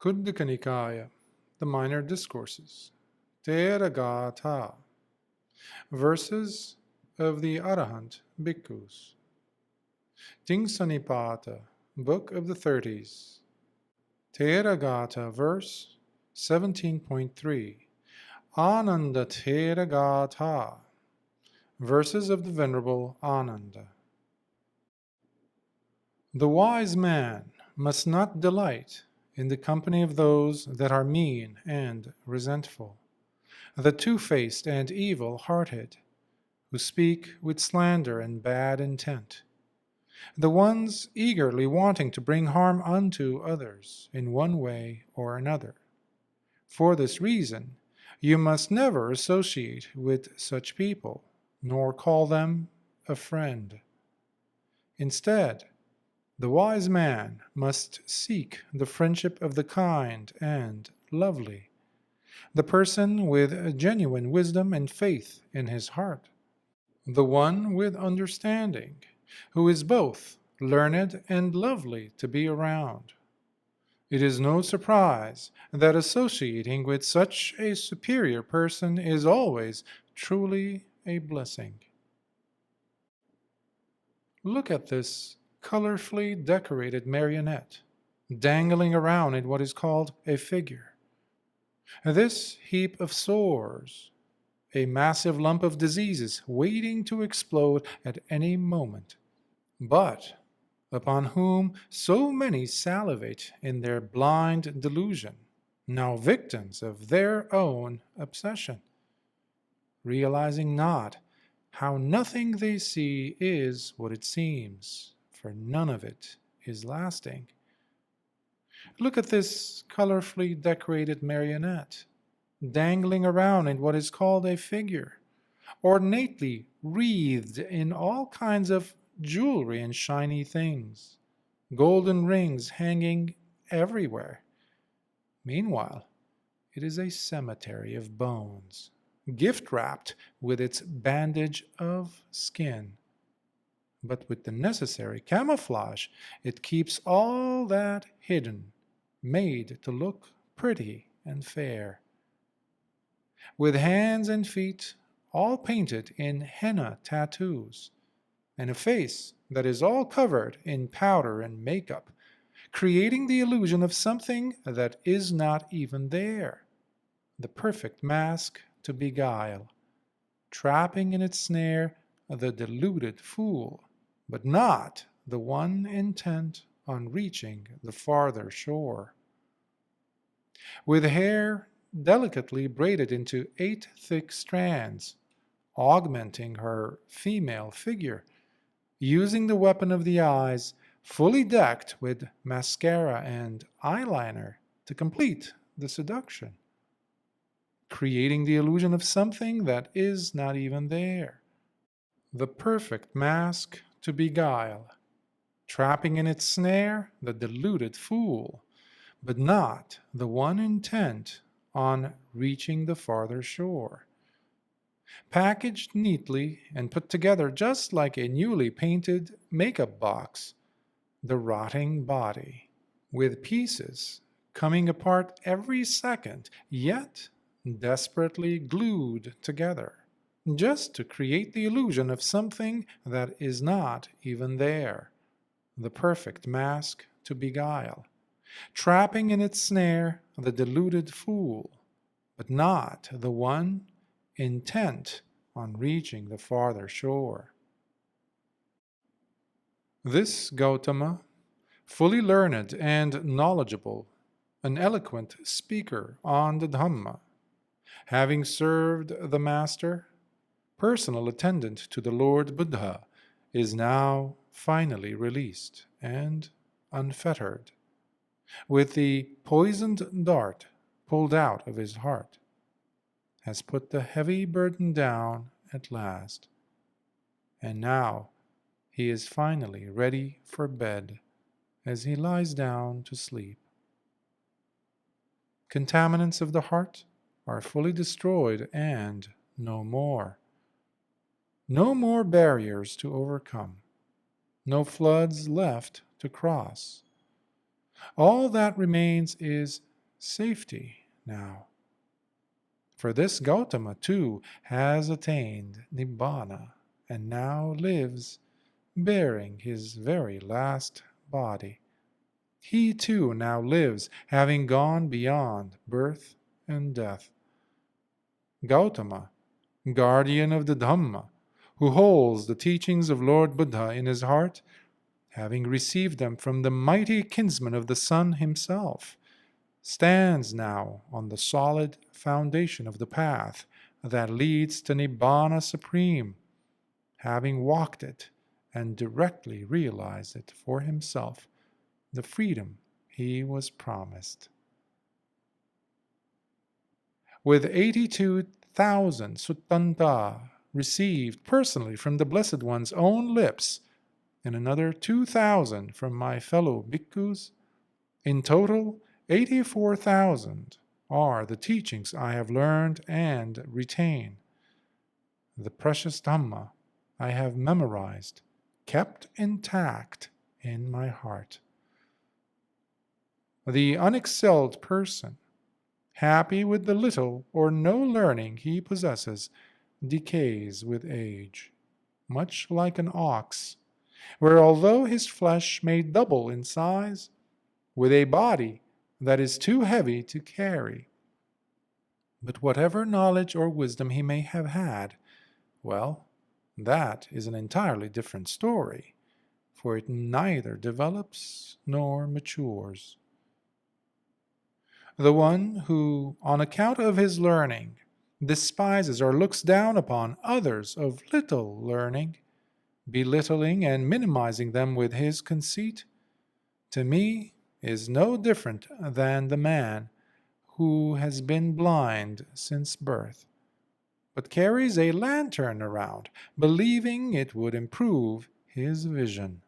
Khuddaka Nikaya, the Minor Discourses, Theragāthā, verses of the Arahant Bhikkhus, Tingsanipata, Book of the 30s, Theragāthā, verse 17.3, Ānandattheragāthā, verses of the Venerable Ānanda. The wise man must not delight in the company of those that are mean and resentful, the two-faced and evil-hearted, who speak with slander and bad intent, the ones eagerly wanting to bring harm unto others in one way or another. For this reason, you must never associate with such people, nor call them a friend. Instead, the wise man must seek the friendship of the kind and lovely, the person with genuine wisdom and faith in his heart, the one with understanding, who is both learned and lovely to be around. It is no surprise that associating with such a superior person is always truly a blessing. Look at this colorfully decorated marionette, dangling around in what is called a figure. This heap of sores, a massive lump of diseases waiting to explode at any moment, but upon whom so many salivate in their blind delusion, now victims of their own obsession, realizing not how nothing they see is what it seems, for none of it is lasting. Look at this colorfully decorated marionette, dangling around in what is called a figure, ornately wreathed in all kinds of jewelry and shiny things, golden rings hanging everywhere. Meanwhile, it is a cemetery of bones, gift-wrapped with its bandage of skin. But with the necessary camouflage, it keeps all that hidden, made to look pretty and fair. With hands and feet all painted in henna tattoos, and a face that is all covered in powder and makeup, creating the illusion of something that is not even there, the perfect mask to beguile, trapping in its snare the deluded fool, but not the one intent on reaching the farther shore. With hair delicately braided into 8 thick strands, augmenting her female figure, using the weapon of the eyes, fully decked with mascara and eyeliner to complete the seduction, creating the illusion of something that is not even there, the perfect mask to beguile, trapping in its snare the deluded fool, but not the one intent on reaching the farther shore. Packaged neatly and put together just like a newly painted makeup box, the rotting body, with pieces coming apart every second, yet desperately glued together, just to create the illusion of something that is not even there, the perfect mask to beguile, trapping in its snare the deluded fool, but not the one intent on reaching the farther shore. This Gautama, fully learned and knowledgeable, an eloquent speaker on the Dhamma, having served the Master, personal attendant to the Lord Buddha, is now finally released and unfettered, with the poisoned dart pulled out of his heart, has put the heavy burden down at last, and now he is finally ready for bed as he lies down to sleep. Contaminants of the heart are fully destroyed and no more. No more barriers to overcome, no floods left to cross. All that remains is safety now. For this Gautama too has attained Nibbana and now lives bearing his very last body. He too now lives, having gone beyond birth and death. Gautama, guardian of the Dhamma, who holds the teachings of Lord Buddha in his heart, having received them from the mighty kinsman of the Sun himself, stands now on the solid foundation of the path that leads to Nibbana Supreme, having walked it and directly realized it for himself, the freedom he was promised. With 82,000 suttanta received personally from the Blessed One's own lips, and another 2,000 from my fellow bhikkhus, in total 84,000 are the teachings I have learned and retain. The precious Dhamma I have memorized, kept intact in my heart. The unexcelled person, happy with the little or no learning he possesses, decays with age, much like an ox, where although his flesh may double in size, with a body that is too heavy to carry. But whatever knowledge or wisdom he may have had, well, that is an entirely different story, for it neither develops nor matures. The one who, on account of his learning, despises or looks down upon others of little learning, belittling and minimizing them with his conceit, to me is no different than the man who has been blind since birth, but carries a lantern around, believing it would improve his vision.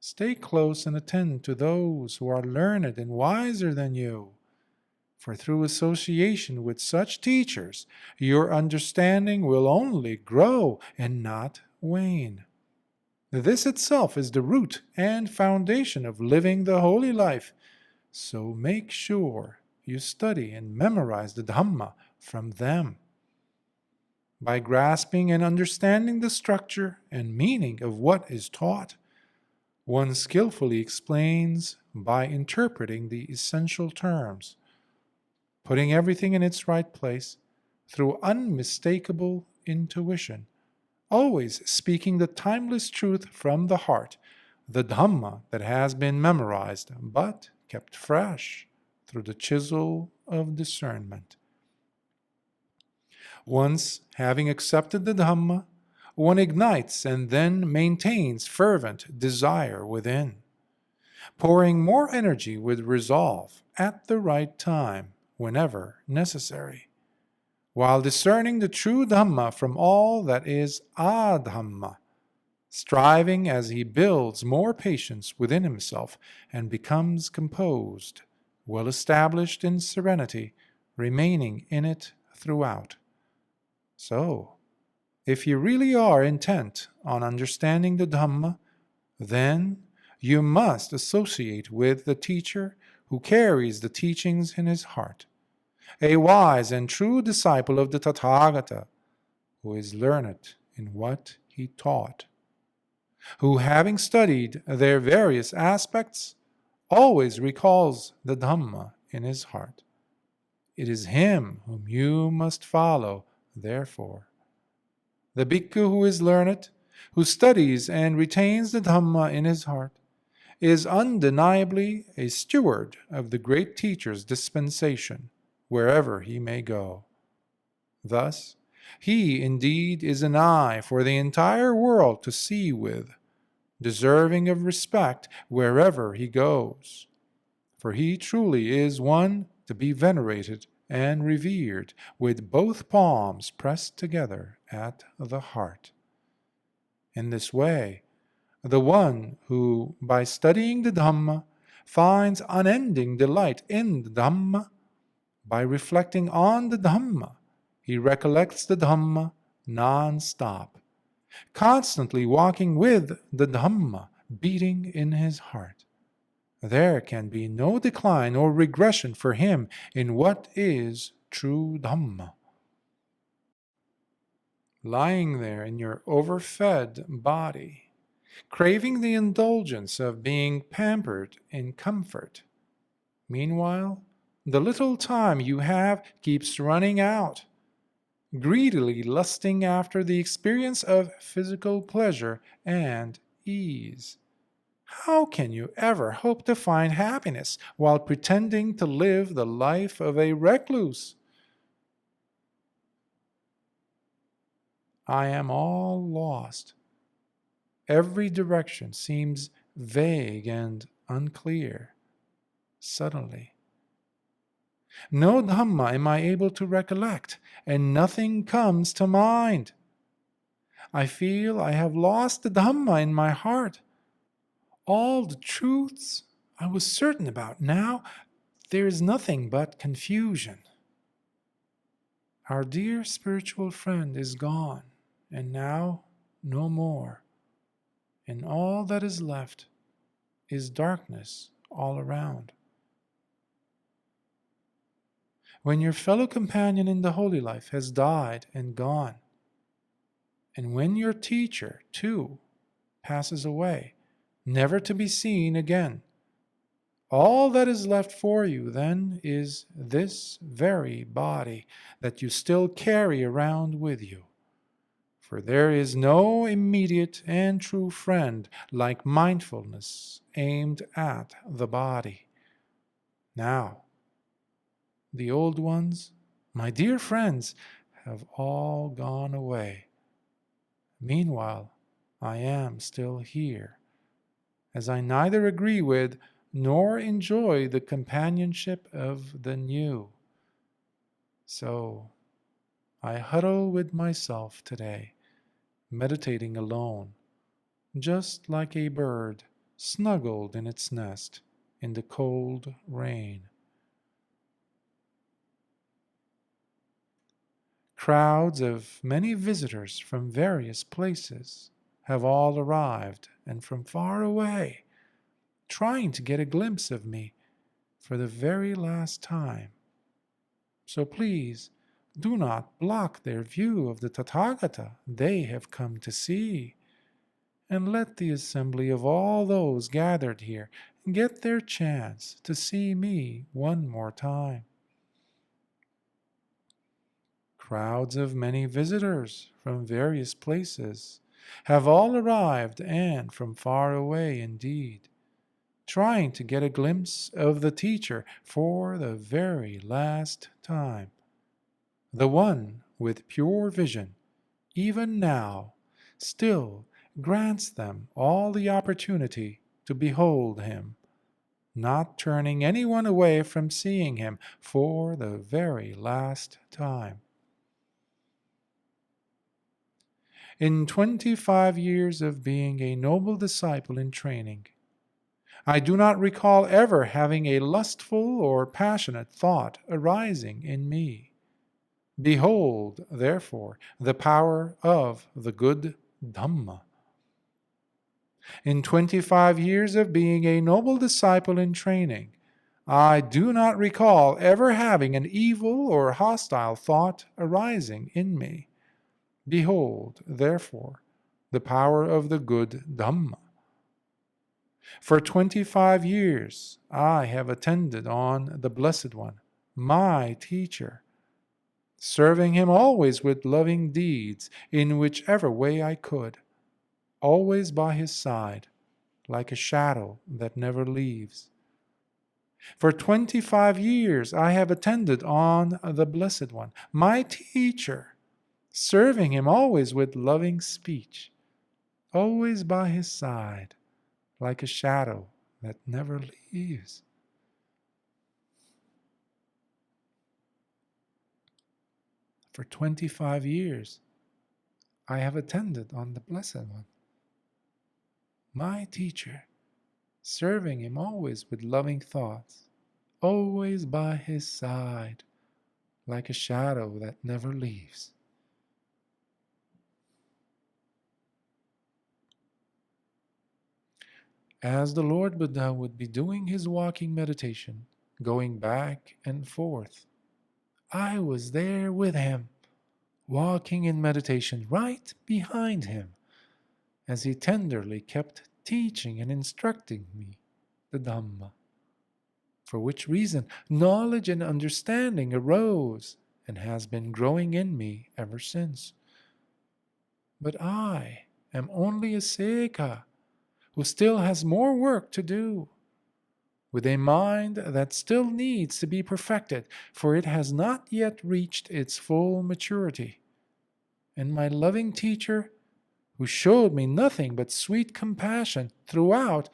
Stay close and attend to those who are learned and wiser than you, for through association with such teachers, your understanding will only grow and not wane. This itself is the root and foundation of living the holy life, so make sure you study and memorize the Dhamma from them. By grasping and understanding the structure and meaning of what is taught, one skillfully explains by interpreting the essential terms, putting everything in its right place through unmistakable intuition, always speaking the timeless truth from the heart, the Dhamma that has been memorized but kept fresh through the chisel of discernment. Once having accepted the Dhamma, one ignites and then maintains fervent desire within, pouring more energy with resolve at the right time whenever necessary, while discerning the true Dhamma from all that is adhamma, striving as he builds more patience within himself and becomes composed, well established in serenity, remaining in it throughout. So, if you really are intent on understanding the Dhamma, then you must associate with the teacher who carries the teachings in his heart, a wise and true disciple of the Tathagata, who is learned in what he taught, who, having studied their various aspects, always recalls the Dhamma in his heart. It is him whom you must follow, therefore. The bhikkhu who is learned, who studies and retains the Dhamma in his heart, is undeniably a steward of the great teacher's dispensation, wherever he may go. Thus, he indeed is an eye for the entire world to see with, deserving of respect wherever he goes, for he truly is one to be venerated and revered, with both palms pressed together at the heart. In this way, the one who, by studying the Dhamma, finds unending delight in the Dhamma, by reflecting on the Dhamma, he recollects the Dhamma non-stop, constantly walking with the Dhamma beating in his heart. There can be no decline or regression for him in what is true Dhamma. Lying there in your overfed body, craving the indulgence of being pampered in comfort. Meanwhile, the little time you have keeps running out, greedily lusting after the experience of physical pleasure and ease. How can you ever hope to find happiness while pretending to live the life of a recluse? I am all lost. Every direction seems vague and unclear. Suddenly, no Dhamma am I able to recollect, and nothing comes to mind. I feel I have lost the Dhamma in my heart. All the truths I was certain about, now there is nothing but confusion. Our dear spiritual friend is gone, and now no more, and all that is left is darkness all around. When your fellow companion in the holy life has died and gone, and when your teacher, too, passes away, never to be seen again, all that is left for you then is this very body that you still carry around with you. For there is no immediate and true friend like mindfulness aimed at the body. Now, the old ones, my dear friends, have all gone away. Meanwhile, I am still here, as I neither agree with nor enjoy the companionship of the new. So I huddle with myself today, meditating alone, just like a bird snuggled in its nest in the cold rain. Crowds of many visitors from various places have all arrived, and from far away, trying to get a glimpse of me for the very last time. So please do not block their view of the Tathagata they have come to see, and let the assembly of all those gathered here get their chance to see me one more time. Crowds of many visitors from various places have all arrived, and from far away indeed, trying to get a glimpse of the teacher for the very last time. The one with pure vision, even now, still grants them all the opportunity to behold him, not turning anyone away from seeing him for the very last time. In 25 years of being a noble disciple in training, I do not recall ever having a lustful or passionate thought arising in me. Behold, therefore, the power of the good Dhamma. In 25 years of being a noble disciple in training, I do not recall ever having an evil or hostile thought arising in me. Behold, therefore, the power of the good Dhamma. For 25 years I have attended on the Blessed One, my teacher, serving him always with loving deeds in whichever way I could, always by his side, like a shadow that never leaves. For 25 years I have attended on the Blessed One, my teacher, serving him always with loving speech, always by his side, like a shadow that never leaves. For 25 years, I have attended on the Blessed One, my teacher, serving him always with loving thoughts, always by his side, like a shadow that never leaves. as the Lord Buddha would be doing his walking meditation, going back and forth. I was there with him, walking in meditation right behind him, as he tenderly kept teaching and instructing me the Dhamma. For which reason knowledge and understanding arose and has been growing in me ever since. But I am only a Seka who still has more work to do, with a mind that still needs to be perfected, for it has not yet reached its full maturity. And my loving teacher, who showed me nothing but sweet compassion throughout,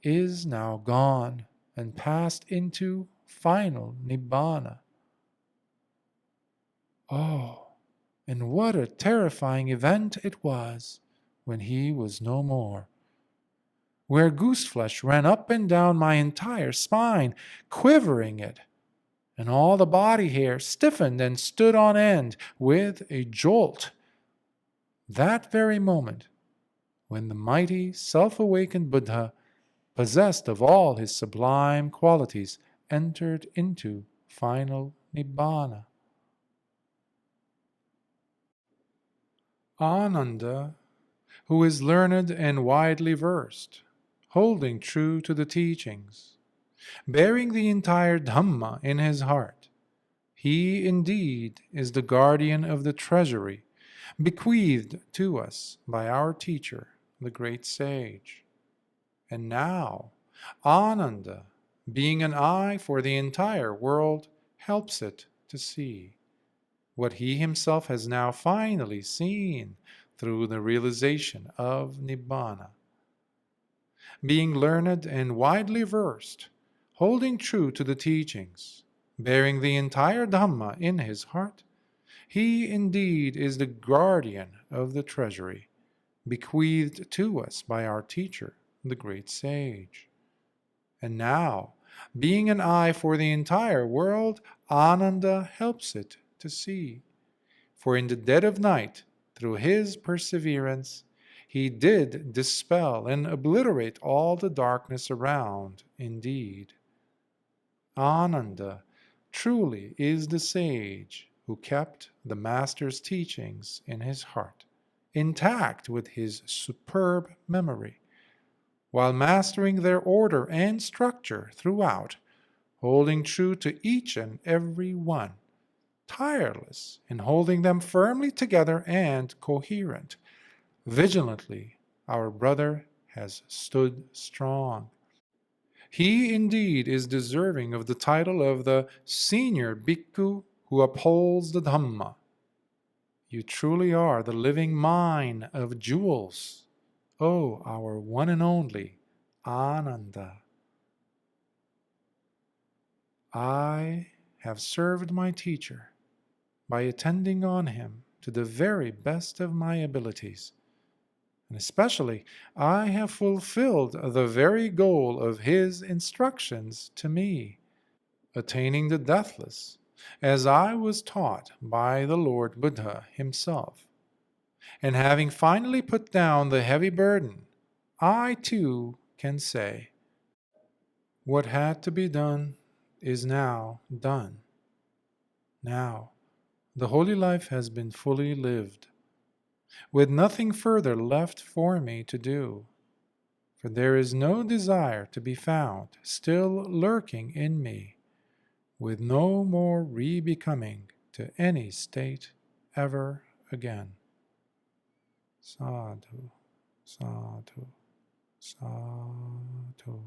is now gone and passed into final Nibbana. Oh, and what a terrifying event it was when he was no more, where gooseflesh ran up and down my entire spine, quivering it, and all the body hair stiffened and stood on end with a jolt. That very moment, when the mighty, self-awakened Buddha, possessed of all his sublime qualities, entered into final Nibbana. Ānanda, who is learned and widely versed, holding true to the teachings, bearing the entire Dhamma in his heart, he indeed is the guardian of the treasury bequeathed to us by our teacher, the great sage. And now, Ānanda, being an eye for the entire world, helps it to see what he himself has now finally seen through the realization of Nibbana. Being learned and widely versed, holding true to the teachings, bearing the entire Dhamma in his heart, he indeed is the guardian of the treasury, bequeathed to us by our teacher, the great sage. And now, being an eye for the entire world, Ānanda helps it to see. For in the dead of night, through his perseverance, he did dispel and obliterate all the darkness around, indeed. Ānanda truly is the sage who kept the Master's teachings in his heart, intact with his superb memory, while mastering their order and structure throughout, holding true to each and every one, tireless in holding them firmly together and coherent. Vigilantly, our brother has stood strong. He indeed is deserving of the title of the senior Bhikkhu who upholds the Dhamma. You truly are the living mine of jewels, O our one and only Ānanda. I have served my teacher by attending on him to the very best of my abilities, and especially I have fulfilled the very goal of his instructions to me, attaining the deathless, as I was taught by the Lord Buddha himself. And having finally put down the heavy burden, I too can say, what had to be done is now done. Now, the holy life has been fully lived, with nothing further left for me to do, for there is no desire to be found still lurking in me, with no more re-becoming to any state ever again. Sadhu, sadhu, sadhu.